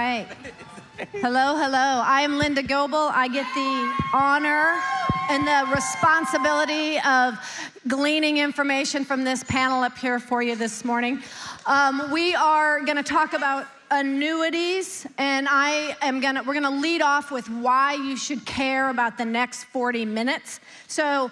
right. Hello, hello. I am Linda Gobel. I get the honor and the responsibility of gleaning information from this panel up here for you this morning. We are going to talk about annuities, and we're going to lead off with why you should care about the next 40 minutes. So,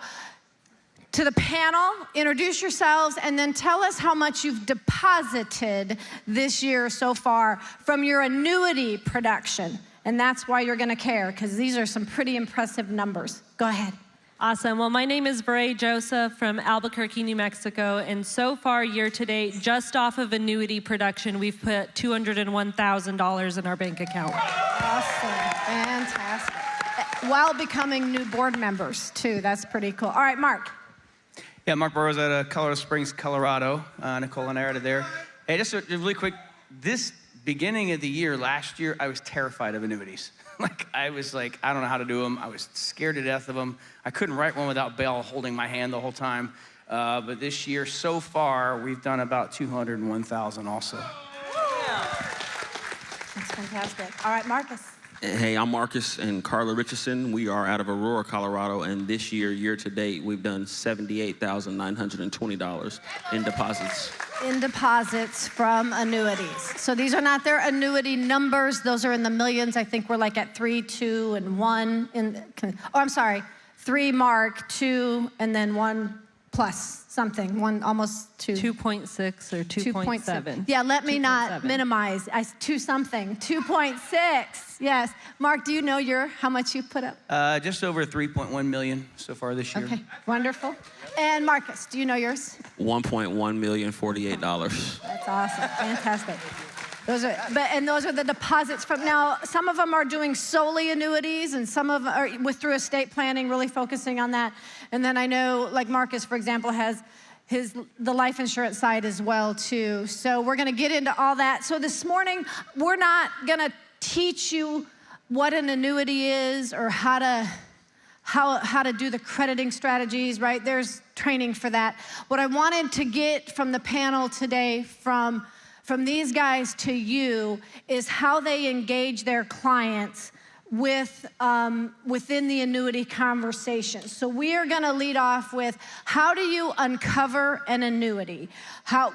to the panel, introduce yourselves, and then tell us how much you've deposited this year so far from your annuity production. And that's why you're gonna care, because these are some pretty impressive numbers. Go ahead. Awesome. Well, my name is VeRae Joseph from Albuquerque, New Mexico, and so far, year to date, just off of annuity production, we've put $201,000 in our bank account. Awesome. Fantastic. While becoming new board members, too. That's pretty cool. All right, Mark. Yeah, Mark Burrows out of Colorado Springs, Colorado. Nicole and I are there. Hey, just really quick, this beginning of the year, last year, I was terrified of annuities. I was like, I don't know how to do them. I was scared to death of them. I couldn't write one without Belle holding my hand the whole time. But this year, so far, we've done about 201,000 also. That's fantastic. All right, Marcus. Hey, I'm Marcus and Carla Richardson. We are out of Aurora, Colorado, and this year to date, we've done $78,920 in deposits. In deposits from annuities. So these are not their annuity numbers. Those are in the millions. I think we're like at 3, 2, and 1. Oh, I'm sorry. 3 Mark, 2, and then 1 plus something. 1 almost 2. 2.6 or 2.7. Yeah, let me not minimize. 2 something. 2.6. Yes. Mark, do you know how much you put up? Just over 3.1 million so far this year. Okay, wonderful. And Marcus, do you know yours? $1.1,048. That's awesome. Fantastic. Those are the deposits from, now some of them are doing solely annuities, and some of them are through estate planning, really focusing on that. And then I know, like Marcus, for example, has the life insurance side as well too. So we're gonna get into all that. So this morning, we're not gonna teach you what an annuity is or how to do the crediting strategies, right? There's training for that. What I wanted to get from the panel today, from these guys to you, is how they engage their clients within the annuity conversation. So we are gonna lead off with, how do you uncover an annuity?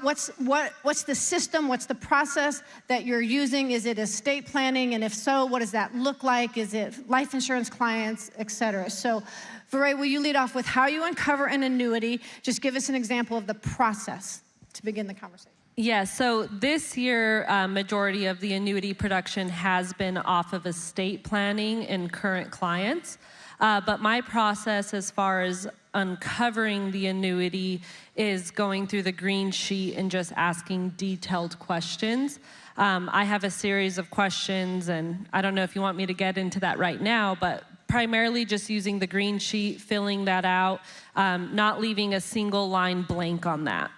What's the system, what's the process that you're using? Is it estate planning? And if so, what does that look like? Is it life insurance clients, et cetera? So VeRae, will you lead off with how you uncover an annuity? Just give us an example of the process to begin the conversation. Yeah, so this year, majority of the annuity production has been off of estate planning and current clients. But my process as far as uncovering the annuity is going through the green sheet and just asking detailed questions. I have a series of questions, and I don't know if you want me to get into that right now, but primarily just using the green sheet, filling that out, not leaving a single line blank on that.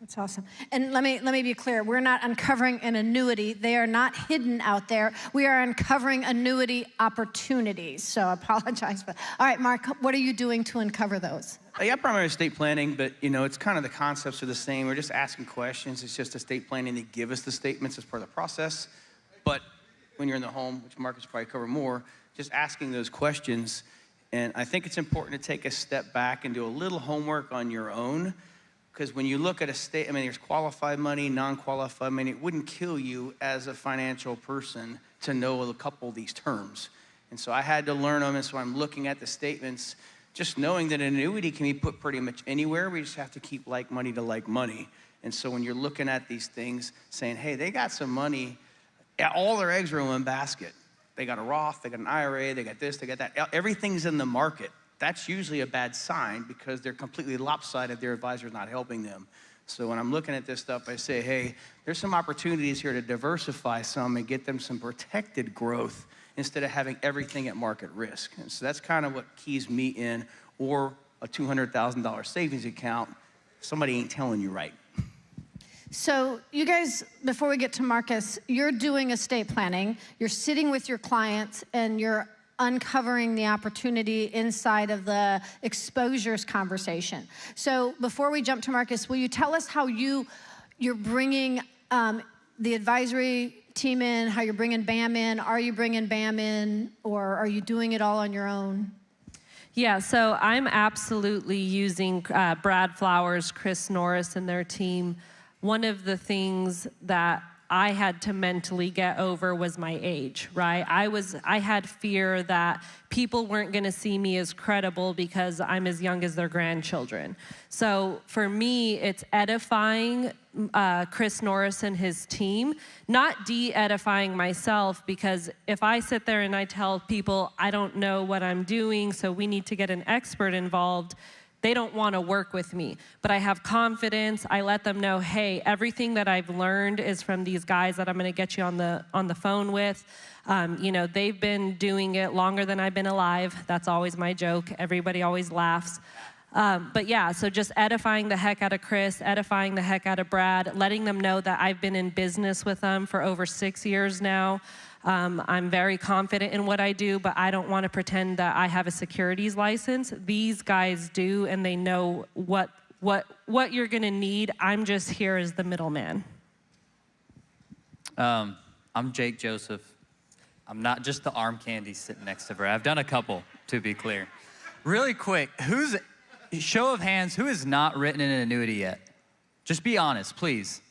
That's awesome. And let me be clear. We're not uncovering an annuity. They are not hidden out there. We are uncovering annuity opportunities. So I apologize for that. All right, Mark, what are you doing to uncover those? Yeah, primarily estate planning, but it's kind of the concepts are the same. We're just asking questions. It's just estate planning. They give us the statements as part of the process. But when you're in the home, which Marcus probably cover more, just asking those questions. And I think it's important to take a step back and do a little homework on your own. Because when you look at there's qualified money, non-qualified money. It wouldn't kill you as a financial person to know a couple of these terms. And so I had to learn them, and so I'm looking at the statements, just knowing that an annuity can be put pretty much anywhere. We just have to keep like money to like money. And so when you're looking at these things, saying, hey, they got some money, all their eggs are in one basket. They got a Roth, they got an IRA, they got this, they got that. Everything's in the market. That's usually a bad sign, because they're completely lopsided. Their advisor's not helping them. So when I'm looking at this stuff, I say, hey, there's some opportunities here to diversify some and get them some protected growth instead of having everything at market risk. And so that's kind of what keys me in, or a $200,000 savings account. Somebody ain't telling you right. So you guys, before we get to Marcus, you're doing estate planning. You're sitting with your clients, and you're uncovering the opportunity inside of the exposures conversation. So before we jump to Marcus, will you tell us how you're bringing the advisory team in, how you're bringing BAM in. Are you bringing BAM in, or are you doing it all on your own? Yeah, so I'm absolutely using Brad Flowers, Chris Norris, and their team. One of the things that I had to mentally get over was my age, right? I had fear that people weren't gonna see me as credible because I'm as young as their grandchildren. So for me, it's edifying Chris Norris and his team, not de-edifying myself, because if I sit there and I tell people I don't know what I'm doing, so we need to get an expert involved, they don't want to work with me. But I have confidence. I let them know, hey, everything that I've learned is from these guys that I'm going to get you on the phone with. You know, they've been doing it longer than I've been alive. That's always my joke. Everybody always laughs. But yeah, so just edifying the heck out of Chris, edifying the heck out of Brad, letting them know that I've been in business with them for over 6 years now. I'm very confident in what I do, but I don't want to pretend that I have a securities license. These guys do, and they know what you're going to need. I'm just here as the middleman. I'm VeRae Joseph. I'm not just the arm candy sitting next to Brad. I've done a couple, to be clear. Really quick, show of hands, who has not written an annuity yet? Just be honest, please.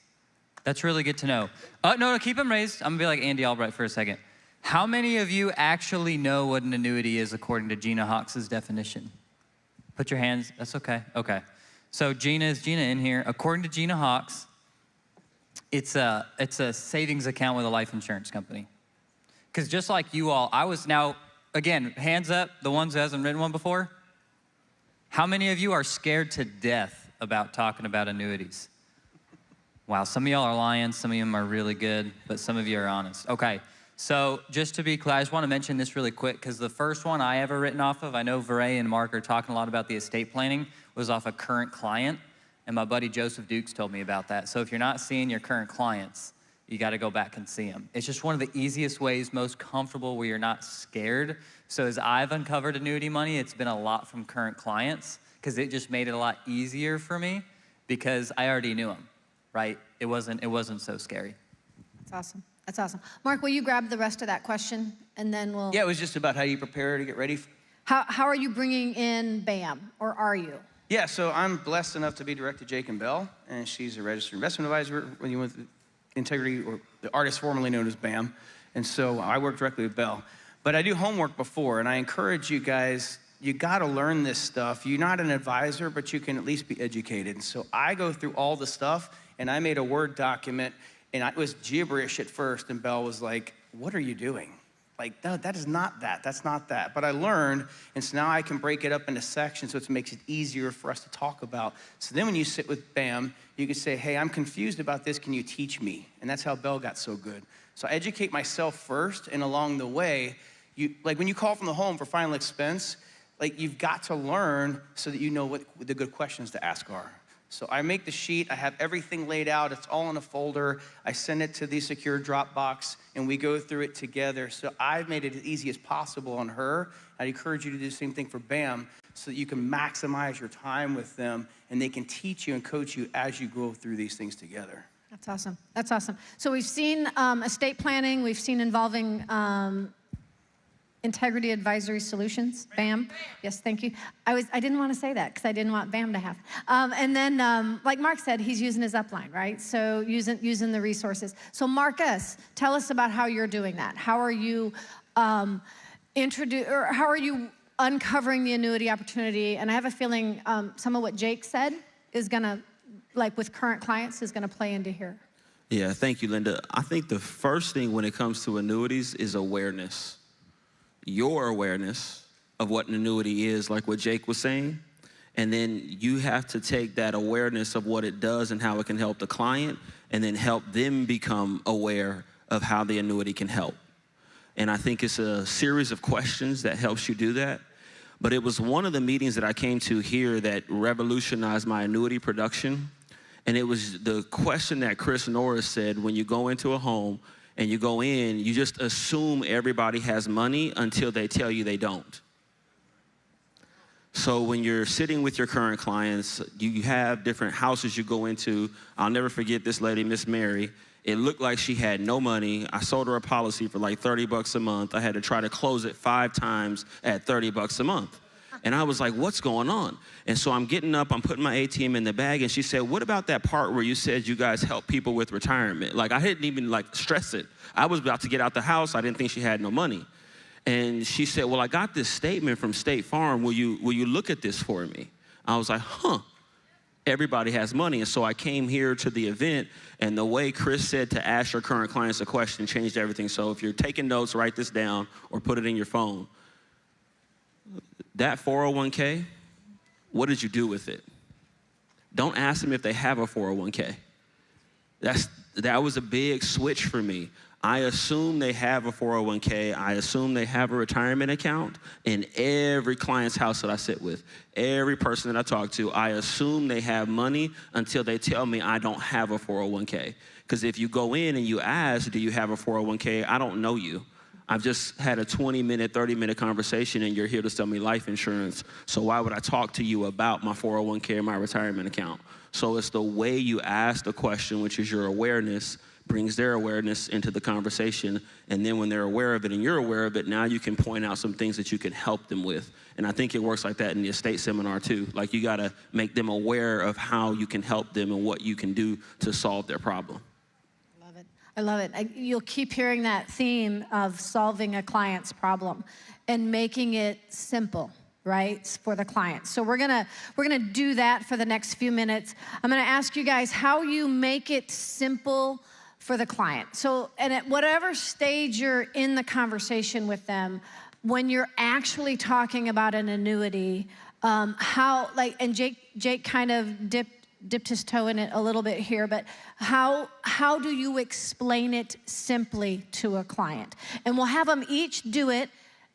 That's really good to know. No, keep them raised. I'm gonna be like Andy Albright for a second. How many of you actually know what an annuity is according to Gina Hawkes' definition? Put your hands, that's okay, okay. So is Gina in here? According to Gina Hawkes, it's a savings account with a life insurance company. Because just like you all, again, hands up, the ones who hasn't written one before. How many of you are scared to death about talking about annuities? Wow, some of y'all are lying, some of them are really good, but some of you are honest. Okay, so just to be clear, I just want to mention this really quick, because the first one I ever written off of, I know VeRae and Mark are talking a lot about the estate planning, was off a current client, and my buddy Joseph Dukes told me about that. So if you're not seeing your current clients, you got to go back and see them. It's just one of the easiest ways, most comfortable, where you're not scared. So as I've uncovered annuity money, it's been a lot from current clients, because it just made it a lot easier for me, because I already knew them. Right? It wasn't so scary. That's awesome. That's awesome. Mark, will you grab the rest of that question, and then we'll... Yeah, it was just about how you prepare to get ready. How are you bringing in BAM, or are you? Yeah, so I'm blessed enough to be direct to Jake and Bell, and she's a registered investment advisor with Integrity, or the artist formerly known as BAM, and so I work directly with Bell. But I do homework before, and I encourage you guys, you gotta learn this stuff. You're not an advisor, but you can at least be educated. And so I go through all the stuff, and I made a Word document, and it was gibberish at first, and Belle was like, what are you doing? Like, no, that is not that, that's not that. But I learned, and so now I can break it up into sections so it makes it easier for us to talk about. So then when you sit with BAM, you can say, hey, I'm confused about this, can you teach me? And that's how Belle got so good. So I educate myself first, and along the way, like when you call from the home for final expense, like you've got to learn so that you know what the good questions to ask are. So I make the sheet, I have everything laid out, it's all in a folder, I send it to the secure Dropbox, and we go through it together. So I've made it as easy as possible on her. I'd encourage you to do the same thing for BAM, so that you can maximize your time with them, and they can teach you and coach you as you go through these things together. That's awesome. That's awesome. So we've seen estate planning, we've seen involving Integrity Advisory Solutions, BAM. Yes, thank you. I didn't want to say that because I didn't want BAM to have. And then, like Mark said, he's using his upline, right? So using the resources. So Marcus, tell us about how you're doing that. How are you how are you uncovering the annuity opportunity? And I have a feeling some of what Jake said is gonna, like with current clients, is gonna play into here. Yeah, thank you, Linda. I think the first thing when it comes to annuities is awareness. Your awareness of what an annuity is, like what Jake was saying, and then you have to take that awareness of what it does and how it can help the client, and then help them become aware of how the annuity can help. And I think it's a series of questions that helps you do that. But it was one of the meetings that I came to here that revolutionized my annuity production. And it was the question that Chris Norris said, when you go into a home and you go in, you just assume everybody has money until they tell you they don't. So when you're sitting with your current clients, you have different houses you go into. I'll never forget this lady, Miss Mary. It looked like she had no money. I sold her a policy for like $30 a month. I had to try to close it 5 times at $30 a month. And I was like, what's going on? And so I'm getting up, I'm putting my ATM in the bag, and she said, what about that part where you said you guys help people with retirement? Like, I didn't even like stress it. I was about to get out the house. I didn't think she had no money. And she said, well, I got this statement from State Farm. Will you look at this for me? I was like, huh. Everybody has money. And so I came here to the event, and the way Chris said to ask your current clients a question changed everything. So if you're taking notes, write this down or put it in your phone. That 401k, what did you do with it? Don't ask them if they have a 401k. That was a big switch for me. I assume they have a 401k. I assume they have a retirement account in every client's house that I sit with. Every person that I talk to, I assume they have money until they tell me I don't have a 401k. Because if you go in and you ask, do you have a 401k? I don't know you. I've just had a 20-minute, 30-minute conversation, and you're here to sell me life insurance. So why would I talk to you about my 401k or my retirement account? So it's the way you ask the question, which is your awareness, brings their awareness into the conversation. And then when they're aware of it and you're aware of it, now you can point out some things that you can help them with. And I think it works like that in the estate seminar too. Like, you gotta make them aware of how you can help them and what you can do to solve their problem. I love it. You'll keep hearing that theme of solving a client's problem and making it simple, right, for the client. So we're gonna do that for the next few minutes. I'm gonna ask you guys how you make it simple for the client. So, and at whatever stage you're in the conversation with them, when you're actually talking about an annuity, how, like, and Jake kind of dipped his toe in it a little bit here, but how do you explain it simply to a client? And we'll have them each do it,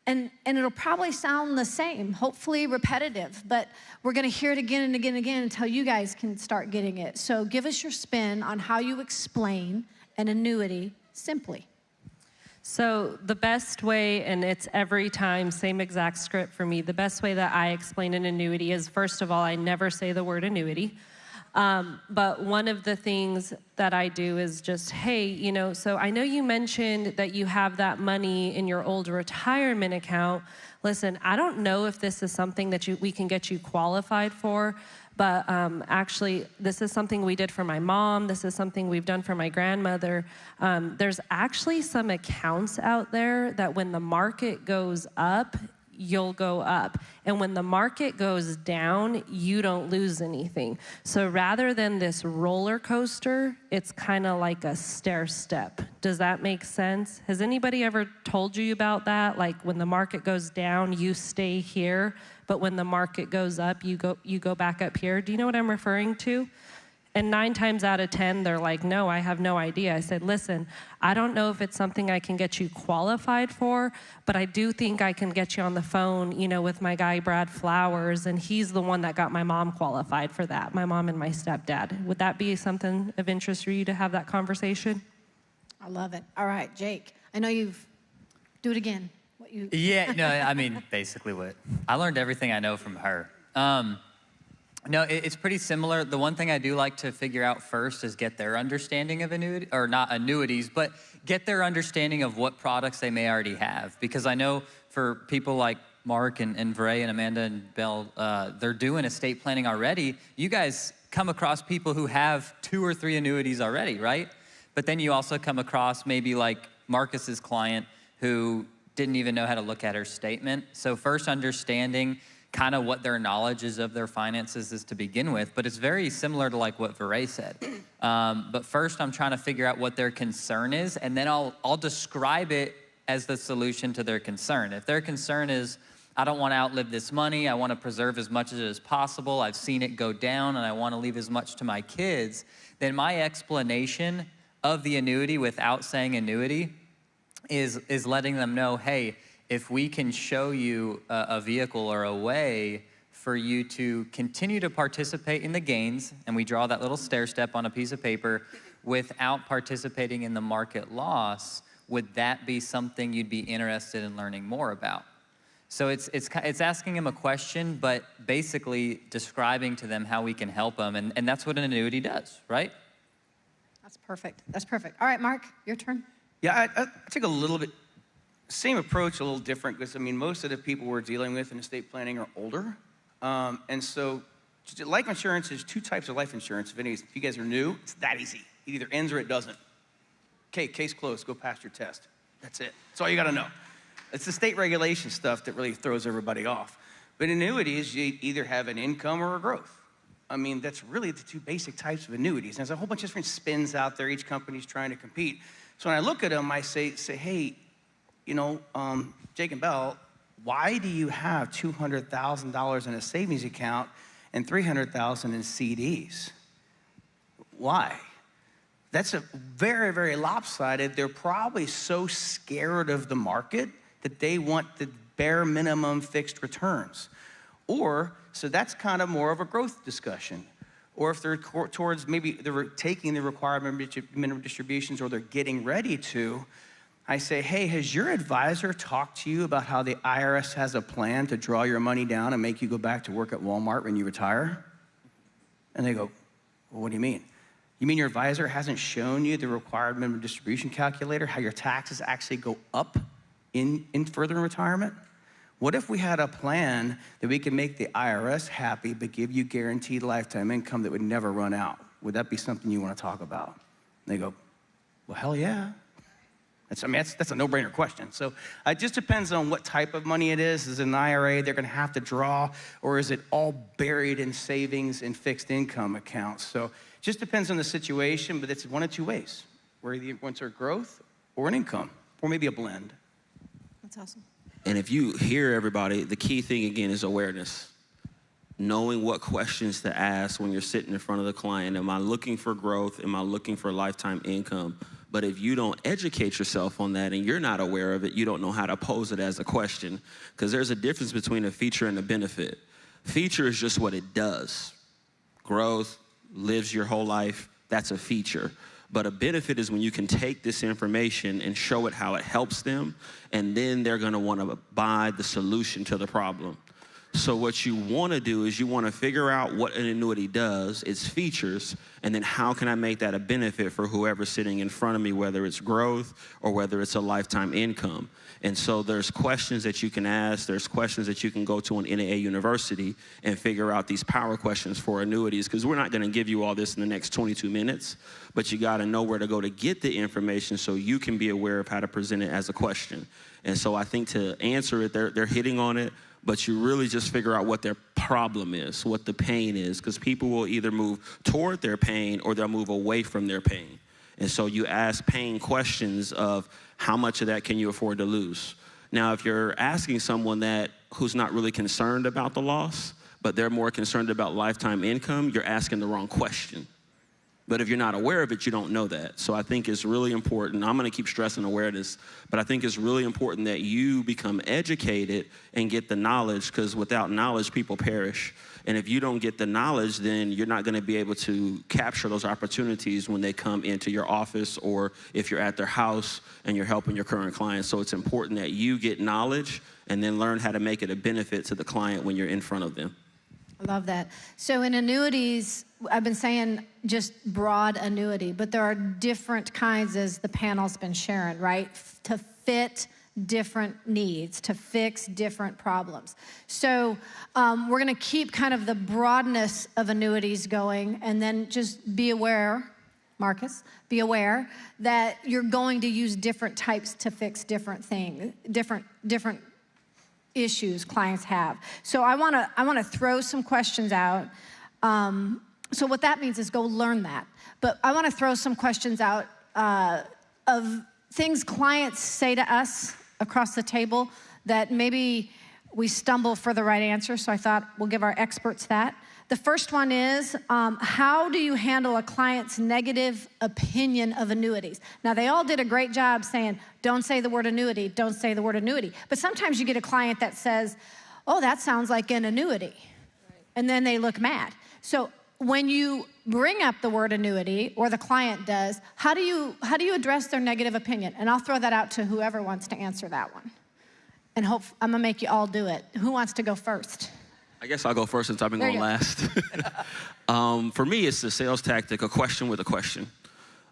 and it'll probably sound the same, hopefully repetitive, but we're gonna hear it again and again and again until you guys can start getting it. So give us your spin on how you explain an annuity simply. So the best way, and it's every time, same exact script for me, the best way that I explain an annuity is, first of all, I never say the word annuity. But one of the things that I do is just, hey, so I know you mentioned that you have that money in your old retirement account. Listen, I don't know if this is something that we can get you qualified for, but actually, this is something we did for my mom. This is something we've done for my grandmother. There's actually some accounts out there that when the market goes up, you'll go up. And when the market goes down, you don't lose anything. So rather than this roller coaster, it's kind of like a stair step. Does that make sense? Has anybody ever told you about that? Like, when the market goes down, you stay here, but when the market goes up, you go back up here. Do you know what I'm referring to? And 9 times out of 10, they're like, no, I have no idea. I said, listen, I don't know if it's something I can get you qualified for, but I do think I can get you on the phone, with my guy, Brad Flowers, and he's the one that got my mom qualified for that, my mom and my stepdad. Would that be something of interest for you to have that conversation? I love it. All right, Jake, I know do it again. Yeah, no, I mean, basically what, I learned everything I know from her. No, it's pretty similar. The one thing I do like to figure out first is get their understanding of annuity, or not annuities, but get their understanding of what products they may already have. Because I know for people like Mark and VeRae and Amanda and Belle, they're doing estate planning already. You guys come across people who have 2 or 3 annuities already, right? But then you also come across maybe like Marcus's client who didn't even know how to look at her statement. So first understanding kind of what their knowledge is of their finances is to begin with, but it's very similar to like what VeRae said. But first I'm trying to figure out what their concern is, and then I'll describe it as the solution to their concern. If their concern is, I don't want to outlive this money, I want to preserve as much of it as possible, I've seen it go down and I want to leave as much to my kids, then my explanation of the annuity without saying annuity is letting them know, hey, if we can show you a vehicle or a way for you to continue to participate in the gains, and we draw that little stair step on a piece of paper, without participating in the market loss, would that be something you'd be interested in learning more about? So it's asking them a question, but basically describing to them how we can help them, and that's what an annuity does, right? That's perfect. That's perfect. All right, Mark, your turn. Yeah, I take a little bit, same approach, a little different, because I mean, most of the people we're dealing with in estate planning are older. And so life insurance is 2 types of life insurance. If you guys are new, it's that easy. It either ends or it doesn't. Okay, case closed, go pass your test. That's it. That's all you gotta know. It's the state regulation stuff that really throws everybody off. But annuities, you either have an income or a growth. I mean, that's really the 2 basic types of annuities. And there's a whole bunch of different spins out there. Each company's trying to compete. So when I look at them, I say, hey, you know, Jake and Bell, why do you have $200,000 in a savings account and $300,000 in CDs? Why? That's a very, very lopsided. They're probably so scared of the market that they want the bare minimum fixed returns. Or, so that's kind of more of a growth discussion. Or if they're towards maybe they're taking the required minimum distributions or they're getting ready to, I say, hey, has your advisor talked to you about how the IRS has a plan to draw your money down and make you go back to work at Walmart when you retire? And they go, well, what do you mean? You mean your advisor hasn't shown you the required minimum distribution calculator, how your taxes actually go up in further retirement? What if we had a plan that we could make the IRS happy but give you guaranteed lifetime income that would never run out? Would that be something you want to talk about? And they go, well, hell yeah. That's a no-brainer question. So it just depends on what type of money it is. Is it an IRA they're going to have to draw, or is it all buried in savings and fixed income accounts? So it just depends on the situation, but it's one of 2 ways, where either wants a growth or an income, or maybe a blend. That's awesome. And if you hear everybody, the key thing again is awareness. Knowing what questions to ask when you're sitting in front of the client. Am I looking for growth? Am I looking for lifetime income? But if you don't educate yourself on that and you're not aware of it, you don't know how to pose it as a question. Because there's a difference between a feature and a benefit. Feature is just what it does. Growth, lives your whole life, that's a feature. But a benefit is when you can take this information and show it how it helps them, and then they're gonna wanna buy the solution to the problem. So what you wanna do is you wanna figure out what an annuity does, its features, and then how can I make that a benefit for whoever's sitting in front of me, whether it's growth or whether it's a lifetime income. And so there's questions that you can ask, there's questions that you can go to an NAA university and figure out these power questions for annuities, because we're not gonna give you all this in the next 22 minutes, but you gotta know where to go to get the information so you can be aware of how to present it as a question. And so I think to answer it, they're hitting on it, but you really just figure out what their problem is, what the pain is, because people will either move toward their pain or they'll move away from their pain. And so you ask pain questions of how much of that can you afford to lose? Now, if you're asking someone who's not really concerned about the loss, but they're more concerned about lifetime income, you're asking the wrong question. But if you're not aware of it, you don't know that. So I think it's really important. I'm gonna keep stressing awareness, but I think it's really important that you become educated and get the knowledge, because without knowledge, people perish. And if you don't get the knowledge, then you're not gonna be able to capture those opportunities when they come into your office, or if you're at their house and you're helping your current clients. So it's important that you get knowledge and then learn how to make it a benefit to the client when you're in front of them. I love that. So in annuities, I've been saying just broad annuity, but there are different kinds, as the panel's been sharing, right? To fit different needs, to fix different problems. So we're gonna keep kind of the broadness of annuities going, and then just be aware, Marcus, be aware that you're going to use different types to fix different things, different issues clients have. So I wanna throw some questions out. So what that means is go learn that. But I wanna throw some questions out of things clients say to us across the table that maybe we stumble for the right answer, so I thought we'll give our experts that. The first one is, how do you handle a client's negative opinion of annuities? Now, they all did a great job saying, don't say the word annuity, don't say the word annuity. But sometimes you get a client that says, oh, that sounds like an annuity. Right. And then they look mad. So when you bring up the word annuity, or the client does, how do you address their negative opinion? And I'll throw that out to whoever wants to answer that one. And I'm gonna make you all do it. Who wants to go first? I guess I'll go first since I've been going last. For me, it's a sales tactic, a question with a question.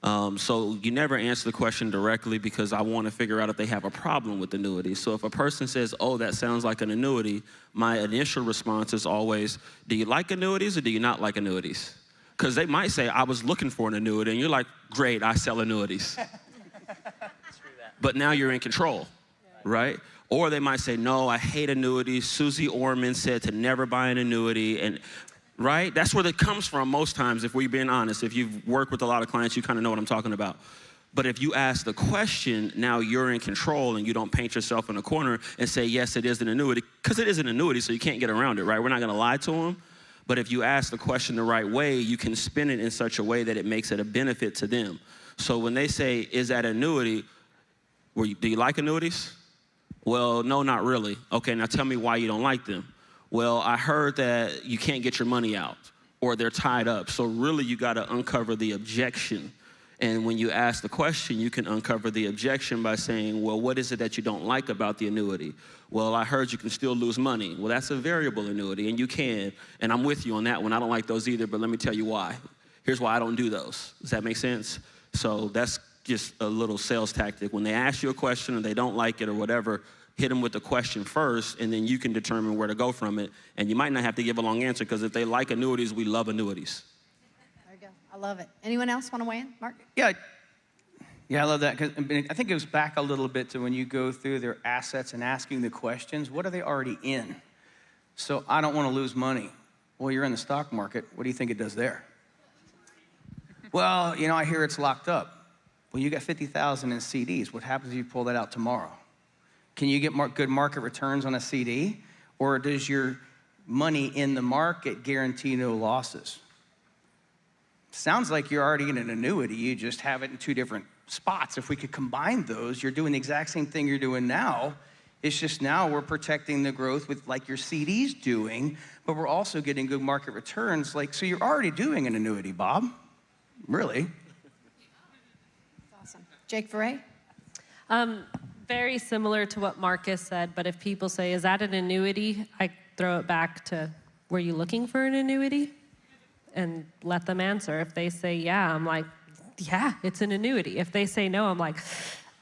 So you never answer the question directly because I want to figure out if they have a problem with annuities. So if a person says, oh, that sounds like an annuity, my initial response is always, do you like annuities or do you not like annuities? Because they might say, I was looking for an annuity, and you're like, great, I sell annuities. But now you're in control, right? Or they might say, no, I hate annuities. Susie Orman said to never buy an annuity, and right? That's where it comes from most times, if we're being honest. If you've worked with a lot of clients, you kind of know what I'm talking about. But if you ask the question, now you're in control and you don't paint yourself in a corner and say, yes, it is an annuity, because it is an annuity, so you can't get around it, right? We're not going to lie to them. But if you ask the question the right way, you can spin it in such a way that it makes it a benefit to them. So when they say, is that annuity, do you like annuities? Well, no, not really. Okay, now tell me why you don't like them. Well, I heard that you can't get your money out or they're tied up. So really you got to uncover the objection. And when you ask the question, you can uncover the objection by saying, well, what is it that you don't like about the annuity? Well, I heard you can still lose money. Well, that's a variable annuity, and you can. And I'm with you on that one. I don't like those either, but let me tell you why. Here's why I don't do those. Does that make sense? So that's just a little sales tactic. When they ask you a question and they don't like it or whatever, hit them with the question first, and then you can determine where to go from it. And you might not have to give a long answer, because if they like annuities, we love annuities. There you go. I love it. Anyone else want to weigh in? Mark? Yeah, I love that, because I think it goes back a little bit to when you go through their assets and asking the questions, what are they already in? So I don't want to lose money. Well, you're in the stock market. What do you think it does there? Well, I hear it's locked up. Well, you got $50,000 in CDs. What happens if you pull that out tomorrow? Can you get good market returns on a CD? Or does your money in the market guarantee no losses? Sounds like you're already in an annuity. You just have it in two different spots. If we could combine those, you're doing the exact same thing you're doing now. It's just now we're protecting the growth with like your CD's doing, but we're also getting good market returns. So you're already doing an annuity, Bob. Really. That's awesome. Jake, VeRae? Very similar to what Marcus said, but if people say, is that an annuity? I throw it back to, were you looking for an annuity? And let them answer. If they say, yeah, I'm like, yeah, it's an annuity. If they say no, I'm like,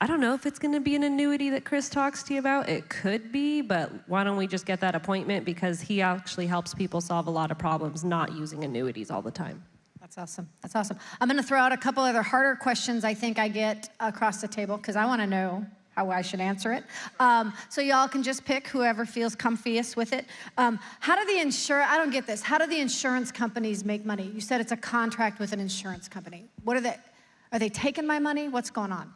I don't know if it's going to be an annuity that Chris talks to you about. It could be, but why don't we just get that appointment, because he actually helps people solve a lot of problems not using annuities all the time. That's awesome. That's awesome. I'm going to throw out a couple other harder questions I think I get across the table, because I want to know how I should answer it. So y'all can just pick whoever feels comfiest with it. I don't get this. How do the insurance companies make money? You said it's a contract with an insurance company. Are they taking my money? What's going on?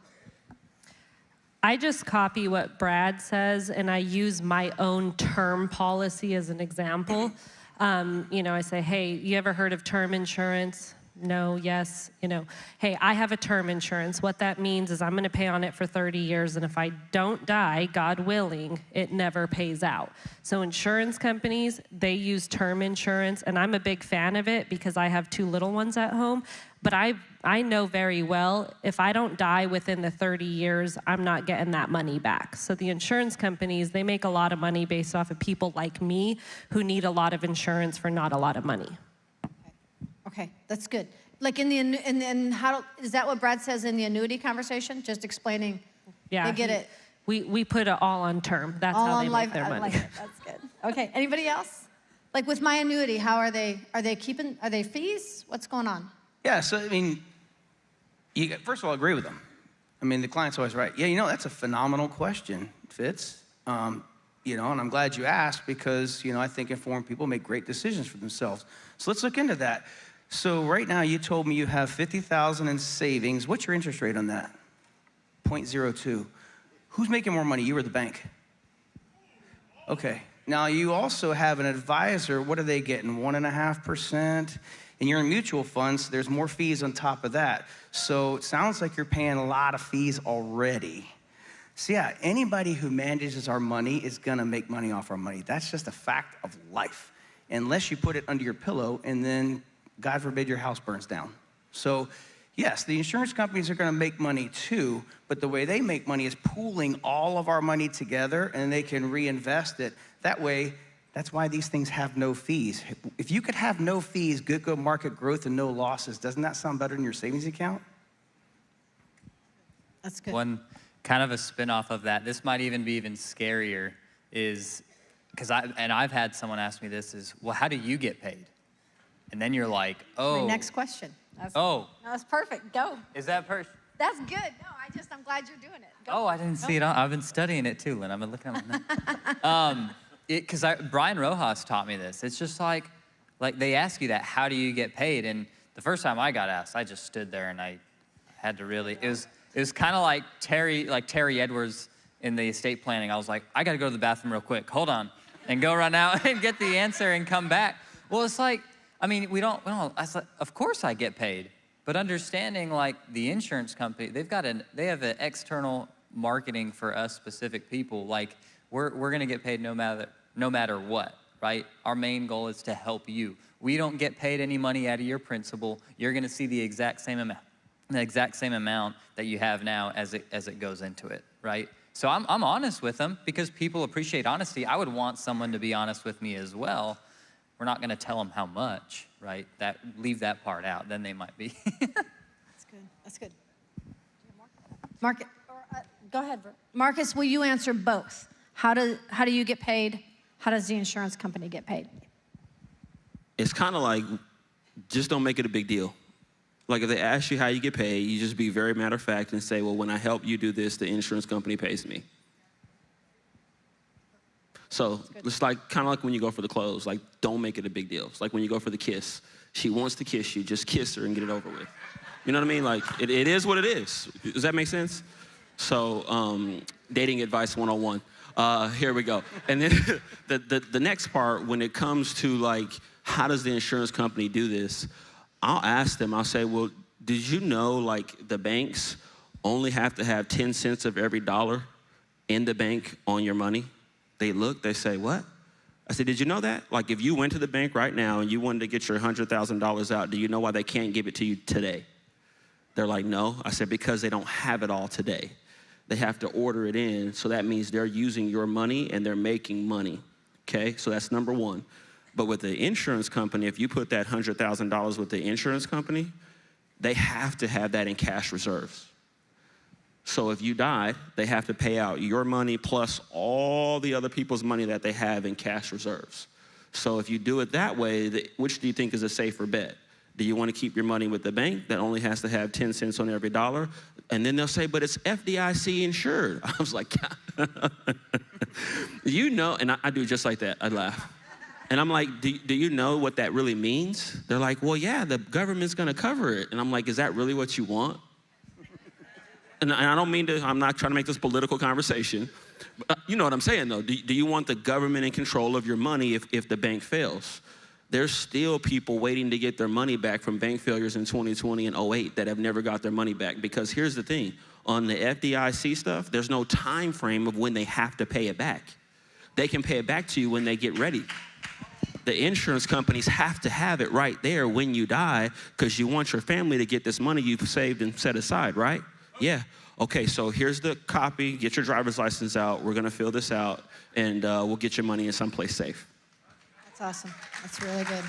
I just copy what Brad says, and I use my own term policy as an example. I say, hey, you ever heard of term insurance? No, yes, hey, I have a term insurance. What that means is I'm going to pay on it for 30 years, and if I don't die, God willing, it never pays out. So insurance companies, they use term insurance, and I'm a big fan of it because I have 2 little ones at home. But I know very well, if I don't die within the 30 years, I'm not getting that money back. So the insurance companies, they make a lot of money based off of people like me who need a lot of insurance for not a lot of money. Okay, that's good. Like is that what Brad says in the annuity conversation? Just explaining. Yeah, they get it. We put it all on term. That's all how they on make their money. I like it. That's good. Okay, anybody else? Like with my annuity, how are they? Are they fees? What's going on? Yeah, so first of all, I agree with them. The client's always right. Yeah, that's a phenomenal question, Fitz. And I'm glad you asked, because, I think informed people make great decisions for themselves. So let's look into that. So right now, you told me you have $50,000 in savings. What's your interest rate on that? 0.02. Who's making more money, you or the bank? Okay. Now, you also have an advisor. What are they getting, 1.5%? And you're in mutual funds, so there's more fees on top of that. So it sounds like you're paying a lot of fees already. So yeah, anybody who manages our money is gonna make money off our money. That's just a fact of life. Unless you put it under your pillow and then, God forbid, your house burns down. So yes, the insurance companies are gonna make money too, but the way they make money is pooling all of our money together, and they can reinvest it. That way, that's why these things have no fees. If you could have no fees, good market growth, and no losses, doesn't that sound better than your savings account? That's good. One kind of a spin-off of that, this might even be even scarier, is, because I've had someone ask me this, is, well, how do you get paid? And then you're like, oh. My next question. That's, Oh. No, that's perfect. Go. Is that That's good. No, I'm glad you're doing it. Go. Oh, I didn't see it. I've been studying it too, Lynn. I've been looking at it. Because Brian Rojas taught me this. It's just like they ask you that, how do you get paid? And the first time I got asked, I just stood there and I had to really, it was kind of like Terry Edwards in the estate planning. I was like, I got to go to the bathroom real quick. Hold on. And go run out and get the answer and come back. Well, it's like, I mean, we don't, of course I get paid. But understanding like the insurance company, they have an external marketing for us specific people. Like we're gonna get paid no matter what, right? Our main goal is to help you. We don't get paid any money out of your principal. You're gonna see the exact same amount that you have now as it goes into it, right? So I'm honest with them because people appreciate honesty. I would want someone to be honest with me as well. We're not gonna tell them how much, right? Leave that part out, then they might be. That's good. That's good. Marcus, go ahead, Bert. Marcus, will you answer both? How do you get paid? How does the insurance company get paid? It's kind of like, just don't make it a big deal. Like if they ask you how you get paid, you just be very matter of fact and say, well, when I help you do this, the insurance company pays me. So it's like kind of like when you go for the clothes, like don't make it a big deal. It's like when you go for the kiss. She wants to kiss you, just kiss her and get it over with. You know what I mean? Like it is what it is. Does that make sense? So dating advice 101. Here we go. And then the next part, when it comes to like, how does the insurance company do this? I'll ask them, I'll say, well, did you know like the banks only have to have 10 cents of every dollar in the bank on your money? They look, they say, what? I said, did you know that? Like if you went to the bank right now and you wanted to get your $100,000 out, do you know why they can't give it to you today? They're like, no. I said, because they don't have it all today. They have to order it in, so that means they're using your money and they're making money, okay? So that's number one. But with the insurance company, if you put that $100,000 with the insurance company, they have to have that in cash reserves. So if you died, they have to pay out your money plus all the other people's money that they have in cash reserves. So if you do it that way, which do you think is a safer bet? Do you want to keep your money with the bank that only has to have 10 cents on every dollar? And then they'll say, but it's FDIC insured. I was like, you know, and I do just like that. I laugh. And I'm like, do you know what that really means? They're like, well, yeah, the government's going to cover it. And I'm like, is that really what you want? And I don't mean to, I'm not trying to make this political conversation. But you know what I'm saying, though. Do you want the government in control of your money if the bank fails? There's still people waiting to get their money back from bank failures in 2020 and 08 that have never got their money back. Because here's the thing. On the FDIC stuff, there's no time frame of when they have to pay it back. They can pay it back to you when they get ready. The insurance companies have to have it right there when you die because you want your family to get this money you've saved and set aside, right? Yeah. Okay, so here's the copy. Get your driver's license out. We're going to fill this out, and we'll get your money in someplace safe. That's awesome. That's really good.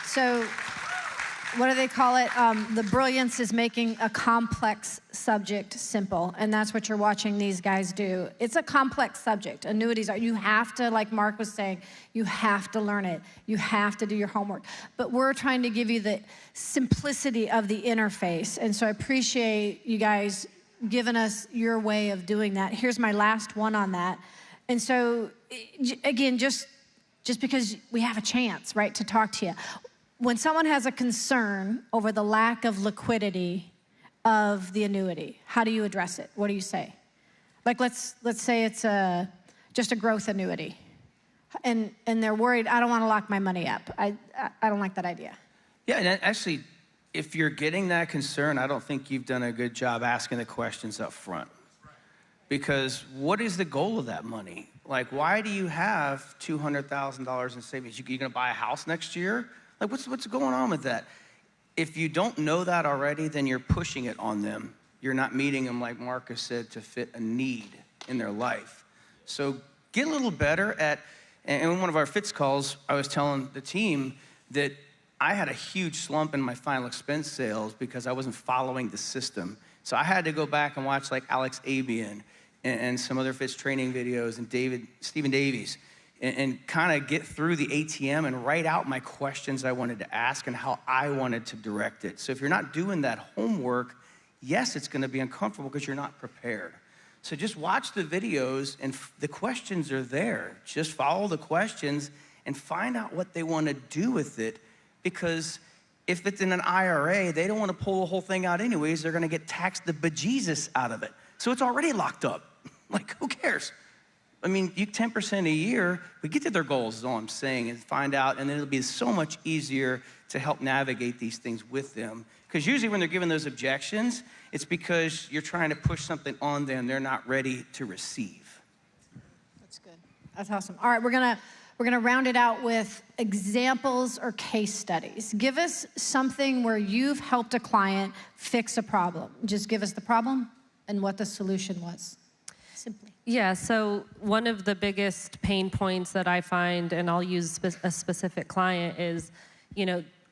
So what do they call it? The brilliance is making a complex subject simple, and that's what you're watching these guys do. It's a complex subject. Annuities are, you have to, like Mark was saying, you have to learn it. You have to do your homework. But we're trying to give you the simplicity of the interface, and so I appreciate you guys giving us your way of doing that. Here's my last one on that. And so, again, just because we have a chance, right, to talk to you. When someone has a concern over the lack of liquidity of the annuity, how do you address it? What do you say? Like let's say it's just a growth annuity, and they're worried, I don't want to lock my money up. I don't like that idea. Yeah, and actually, if you're getting that concern, I don't think you've done a good job asking the questions up front. Because what is the goal of that money? Like, why do you have $200,000 in savings? You gonna buy a house next year? Like, what's going on with that? If you don't know that already, then you're pushing it on them. You're not meeting them, like Marcus said, to fit a need in their life. So get a little better at, and in one of our Fitz calls, I was telling the team that I had a huge slump in my final expense sales because I wasn't following the system. So I had to go back and watch like Alex Abian and some other Fitz training videos and Stephen Davies and kind of get through the ATM and write out my questions I wanted to ask and how I wanted to direct it. So if you're not doing that homework, yes, it's gonna be uncomfortable because you're not prepared. So just watch the videos and the questions are there. Just follow the questions and find out what they wanna do with it, because if it's in an IRA, they don't wanna pull the whole thing out anyways. They're gonna get taxed the bejesus out of it. So it's already locked up. Like, who cares? I mean, 10% a year, we get to their goals is all I'm saying, and find out, and then it'll be so much easier to help navigate these things with them. Because usually when they're given those objections, it's because you're trying to push something on them they're not ready to receive. That's good. That's awesome. All right, we're gonna round it out with examples or case studies. Give us something where you've helped a client fix a problem. Just give us the problem and what the solution was, simply. Yeah, so one of the biggest pain points that I find, and I'll use a specific client, is,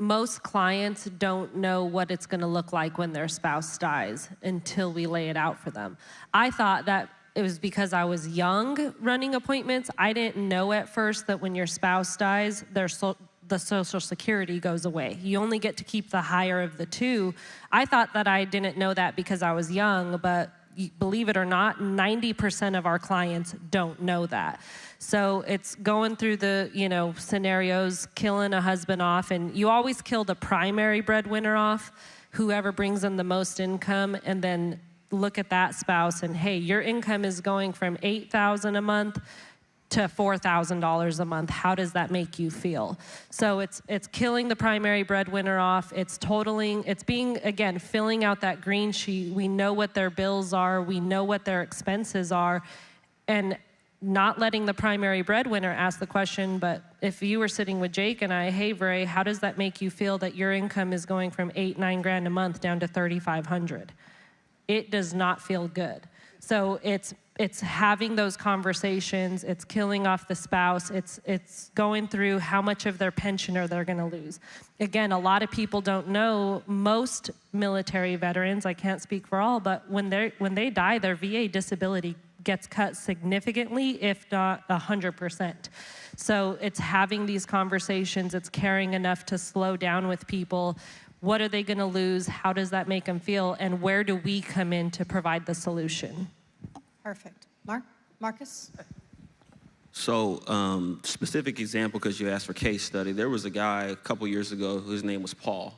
most clients don't know what it's gonna look like when their spouse dies until we lay it out for them. I thought that it was because I was young running appointments. I didn't know at first that when your spouse dies, the Social Security goes away. You only get to keep the higher of the two. I thought that I didn't know that because I was young, but believe it or not, 90% of our clients don't know that. So it's going through the, scenarios, killing a husband off, and you always kill the primary breadwinner off, whoever brings in the most income, and then look at that spouse and, hey, your income is going from $8,000 a month to $4,000 a month. How does that make you feel? So it's killing the primary breadwinner off. It's being, again, filling out that green sheet. We know what their bills are. We know what their expenses are. And not letting the primary breadwinner ask the question, but if you were sitting with Jake and I, hey, VeRae, how does that make you feel that your income is going from $8-9 grand a month down to $3,500? It does not feel good. So it's having those conversations, it's killing off the spouse, it's going through how much of their pension are they gonna lose. Again, a lot of people don't know, most military veterans, I can't speak for all, but when they die, their VA disability gets cut significantly, if not 100%. So it's having these conversations, it's caring enough to slow down with people. What are they gonna lose? How does that make them feel? And where do we come in to provide the solution? Perfect. Marcus? So, specific example, because you asked for case study, there was a guy a couple years ago whose name was Paul.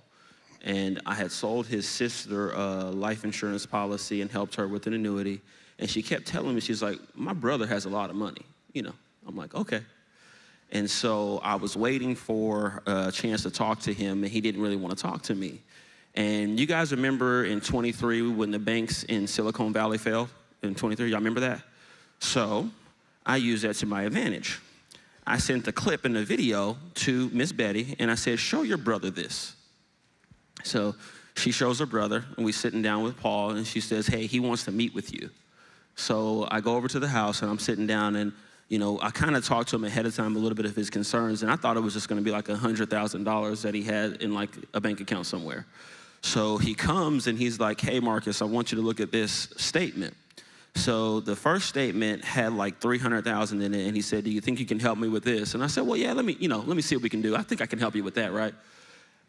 And I had sold his sister a life insurance policy and helped her with an annuity. And she kept telling me, she's like, my brother has a lot of money. I'm like, okay. And so I was waiting for a chance to talk to him, and he didn't really want to talk to me. And you guys remember in 23 when the banks in Silicon Valley failed? In 23, y'all remember that? So I used that to my advantage. I sent the clip in the video to Miss Betty, and I said, show your brother this. So she shows her brother, and we're sitting down with Paul, and she says, hey, he wants to meet with you. So I go over to the house, and I'm sitting down, and I kind of talked to him ahead of time a little bit of his concerns, and I thought it was just gonna be like $100,000 that he had in like a bank account somewhere. So he comes, and he's like, hey, Marcus, I want you to look at this statement. So the first statement had like 300,000 in it, and he said, do you think you can help me with this? And I said, well, yeah, let me see what we can do. I think I can help you with that, right?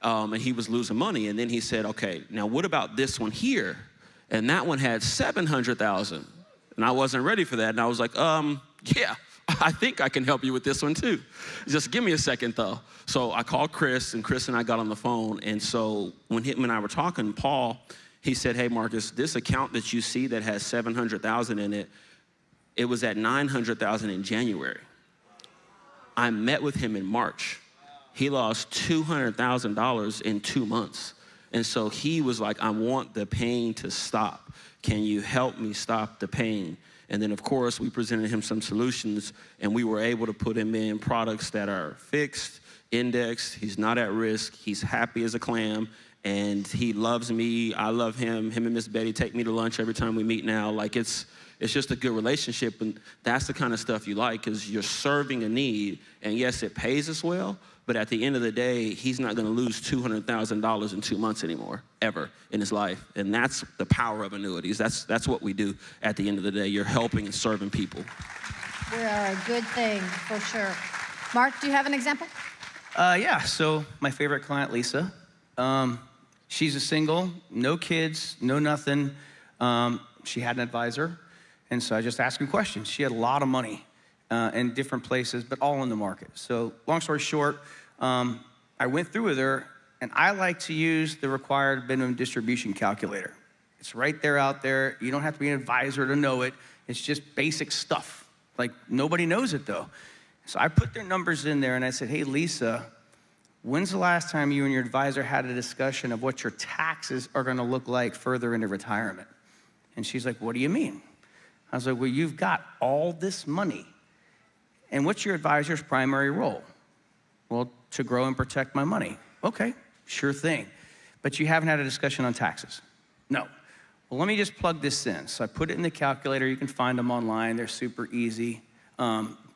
And he was losing money, and then he said, okay, now what about this one here? And that one had 700,000, and I wasn't ready for that, and I was like, yeah, I think I can help you with this one too. Just give me a second though. So I called Chris, and Chris and I got on the phone, and so when him and I were talking, Paul, he said, hey, Marcus, this account that you see that has 700,000 in it, it was at 900,000 in January. I met with him in March. He lost $200,000 in 2 months. And so he was like, I want the pain to stop. Can you help me stop the pain? And then, of course, we presented him some solutions, and we were able to put him in products that are fixed, indexed. He's not at risk. He's happy as a clam. And he loves me, I love him. Him and Miss Betty take me to lunch every time we meet now. Like, it's it's just a good relationship, and that's the kind of stuff you like, because you're serving a need, and yes, it pays us well, but at the end of the day, he's not gonna lose $200,000 in 2 months anymore, ever in his life. And that's the power of annuities. That's what we do at the end of the day. You're helping and serving people. We are a good thing, for sure. Mark, do you have an example? Yeah, so my favorite client, Lisa, she's a single, no kids, no nothing. She had an advisor, and so I just asked her questions. She had a lot of money in different places, but all in the market. So long story short, I went through with her, and I like to use the required minimum distribution calculator. It's right there out there. You don't have to be an advisor to know it. It's just basic stuff. Like, nobody knows it, though. So I put their numbers in there, and I said, hey, Lisa, when's the last time you and your advisor had a discussion of what your taxes are gonna look like further into retirement? And she's like, what do you mean? I was like, well, you've got all this money. And what's your advisor's primary role? Well, to grow and protect my money. Okay, sure thing. But you haven't had a discussion on taxes? No. Well, let me just plug this in. So I put it in the calculator. You can find them online. They're super easy.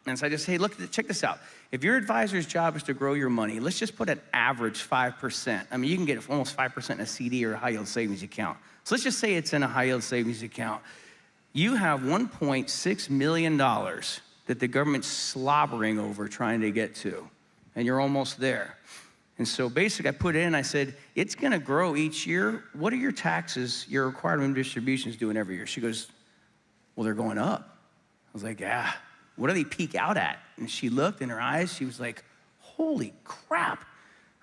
And so I just say, hey, look, check this out. If your advisor's job is to grow your money, let's just put an average 5%. I mean, you can get almost 5% in a CD or a high-yield savings account. So let's just say it's in a high-yield savings account. You have $1.6 million that the government's slobbering over trying to get to, and you're almost there. And so basically I put it in, I said, it's gonna grow each year. What are your taxes, your required minimum distributions doing every year? She goes, well, they're going up. I was like, yeah. What do they peak out at? And she looked in her eyes, she was like, holy crap.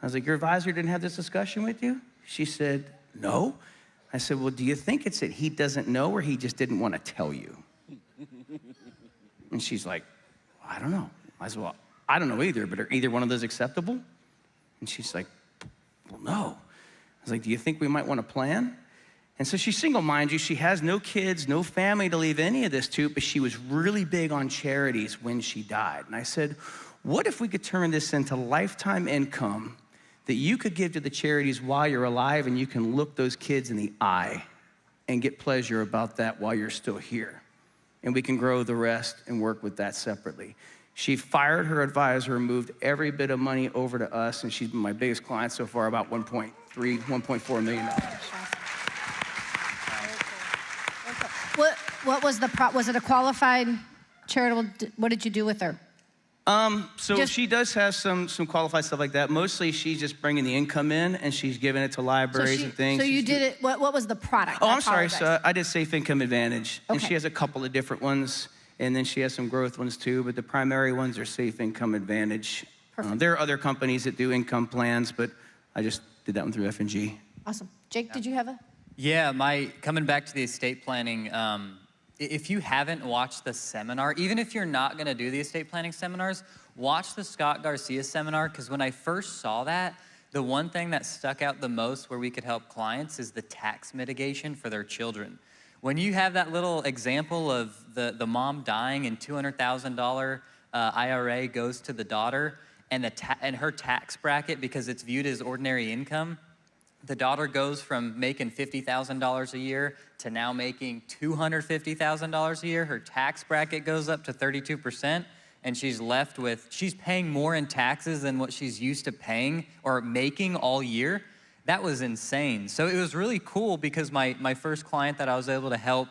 I was like, your advisor didn't have this discussion with you? She said, no. I said, well, do you think it's that he doesn't know or he just didn't want to tell you? And she's like, I don't know. I said, well, I don't know either, but are either one of those acceptable? And she's like, well, no. I was like, do you think we might want to plan? And so she's single, mind you. She has no kids, no family to leave any of this to, but she was really big on charities when she died. And I said, what if we could turn this into lifetime income that you could give to the charities while you're alive, and you can look those kids in the eye and get pleasure about that while you're still here? And we can grow the rest and work with that separately. She fired her advisor, moved every bit of money over to us, and she's been my biggest client so far, about $1.4 million. What was was it a qualified charitable, what did you do with her? She does have some qualified stuff like that. Mostly she's just bringing the income in, and she's giving it to libraries and things. So you did it, what was the product? Oh, I'm sorry, so I did Safe Income Advantage. Okay. And she has a couple of different ones, and then she has some growth ones too, but the primary ones are Safe Income Advantage. There are other companies that do income plans, but I just did that one through F&G. Awesome. Jake, did you have a? Yeah, coming back to the estate planning, if you haven't watched the seminar, even if you're not gonna do the estate planning seminars, watch the Scott Garcia seminar, because when I first saw that, the one thing that stuck out the most where we could help clients is the tax mitigation for their children. When you have that little example of the mom dying and $200,000 IRA goes to the daughter, and her tax bracket, because it's viewed as ordinary income, the daughter goes from making $50,000 a year to now making $250,000 a year. Her tax bracket goes up to 32%, and she's left with, she's paying more in taxes than what she's used to paying or making all year. That was insane. So it was really cool, because my first client that I was able to help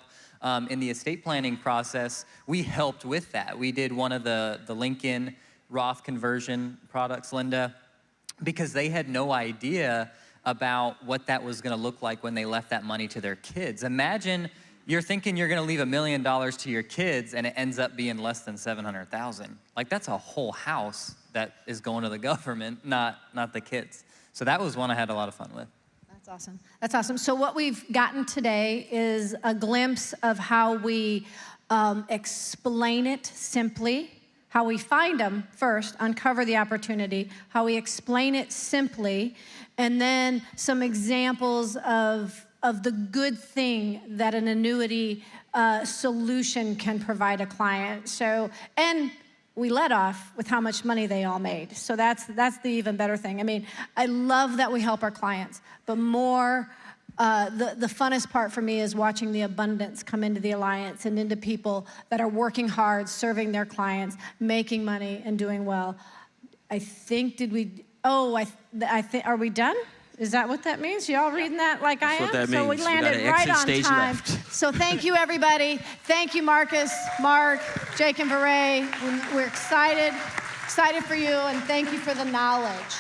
in the estate planning process, we helped with that. We did one of the Lincoln Roth conversion products, Linda, because they had no idea about what that was gonna look like when they left that money to their kids. Imagine you're thinking you're gonna leave $1 million to your kids, and it ends up being less than $700,000. Like, that's a whole house that is going to the government, not the kids. So that was one I had a lot of fun with. That's awesome. That's awesome. So what we've gotten today is a glimpse of how we explain it simply, how we find them first, uncover the opportunity, how we explain it simply, and then some examples of the good thing that an annuity solution can provide a client. So, and we led off with how much money they all made. So that's the even better thing. I mean, I love that we help our clients, but more the funnest part for me is watching the abundance come into the Alliance and into people that are working hard, serving their clients, making money, and doing well. I think, I think, are we done? Is that what that means? Y'all reading that like I am? What that so means. we landed We got an right exit on stage time. left. So thank you, everybody. Thank you, Marcus, Mark, Jake, and VeRae. We're excited for you, and thank you for the knowledge.